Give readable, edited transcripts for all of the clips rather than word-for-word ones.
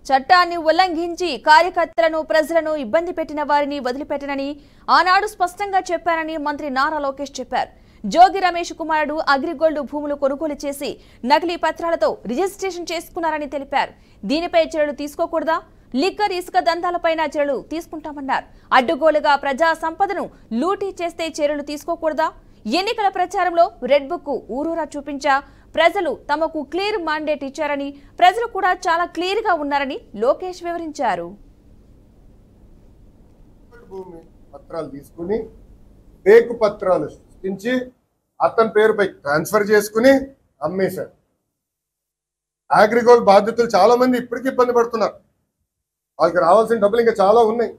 చట్టాన్ని ఉల్లంఘించి కార్యకర్తలను ప్రజలను ఇబ్బంది పెట్టిన వారిని వదిలిపెట్టనని ఆనాడు స్పష్టంగా చెప్పారని మంత్రి నారా లోకేష్ చెప్పారు. జోగి రమేష్ కుమారుడు అగ్రిగోల్డ్ భూములు కొనుగోలు చేసి నకిలీ పత్రాలతో రిజిస్ట్రేషన్ చేసుకున్నారని తెలిపారు. దీనిపై చర్యలు తీసుకోకూడదా? లిక్కర్ ఇసుక దందాలపైన చర్యలు తీసుకుంటామన్నారు. అడ్డుగోలుగా ప్రజా సంపదను లూటీ చేస్తే చర్యలు తీసుకోకూడదా? ఎన్నికల ప్రచారంలో రెడ్ బుక్ ఊరూరా చూపించా ప్రజలు తమకు క్లియర్ మాండేట్ ఇచ్చారని, ప్రజలు కూడా చాలా క్లియర్ గా ఉన్నారని లోకేష్ వివరించారు. భూమి పత్రాలు తీసుకుని ఫేక్ పత్రాలు సృష్టించి అతని పేరుపై ట్రాన్స్ఫర్ చేసుకుని అమ్మేశారు. అగ్రిగోల్డ్ బాధితులు చాలా మంది ఇప్పటికీ ఇబ్బంది పడుతున్నారు. వాళ్ళకి రావాల్సిన డబ్బులు ఇంకా చాలా ఉన్నాయి.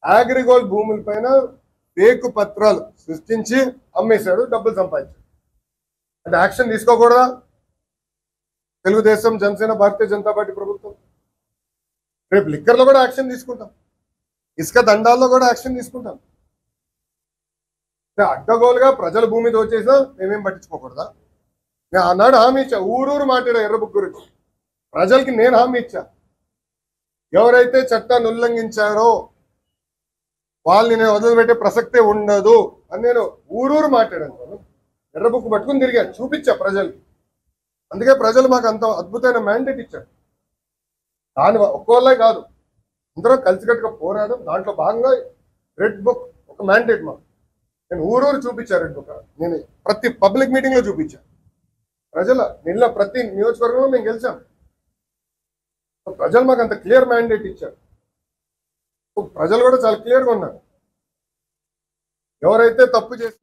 అగ్రిగోల్డ్ భూముల పైన ఫేక్ పత్రాలు సృష్టించి అమ్మేశాడు, డబ్బులు సంపాదించాడు. అంటే యాక్షన్ తీసుకోకూడదా? తెలుగుదేశం, జనసేన, భారతీయ జనతా పార్టీ ప్రభుత్వం రేపు లిక్కర్లో కూడా యాక్షన్ తీసుకుంటాం, ఇసుక దండాల్లో కూడా యాక్షన్ తీసుకుంటాం. అడ్డగోలుగా ప్రజల భూమి దోచేసినా మేమేం పట్టించుకోకూడదా? నేను ఆనాడు హామీ ఇచ్చా, ఊరూరు మాట్లాడా ఎర్రబుక్ గురించి. ప్రజలకి నేను హామీ ఇచ్చా, ఎవరైతే చట్టాన్ని ఉల్లంఘించారో వాళ్ళని నేను వదిలిపెట్టే ప్రసక్తే ఉండదు అని నేను ఊరూరు మాట్లాడాను. ఎర్రబుక్ పట్టుకుని తిరిగాను, చూపించా ప్రజలకి. అందుకే ప్రజలు మాకు అంత అద్భుతమైన మ్యాండేట్ ఇచ్చారు. దాని ఒక్కోళ్ళే కాదు, అందరం కలిసికట్టుగా పోరాడం. దాంట్లో భాగంగా రెడ్ బుక్ ఒక మ్యాండేట్ మాకు. నేను ఊరూరు చూపించా రెడ్ బుక్. నేను ప్రతి పబ్లిక్ మీటింగ్ లో చూపించా. నిన్న ప్రతి నియోజకవర్గంలో మేము గెలిచాం. ప్రజలు మాకు అంత క్లియర్ మ్యాండేట్ ఇచ్చారు. ప్రజలు కూడా చాలా క్లియర్గా ఉన్నారు. ఎవరైతే తప్పు చేసి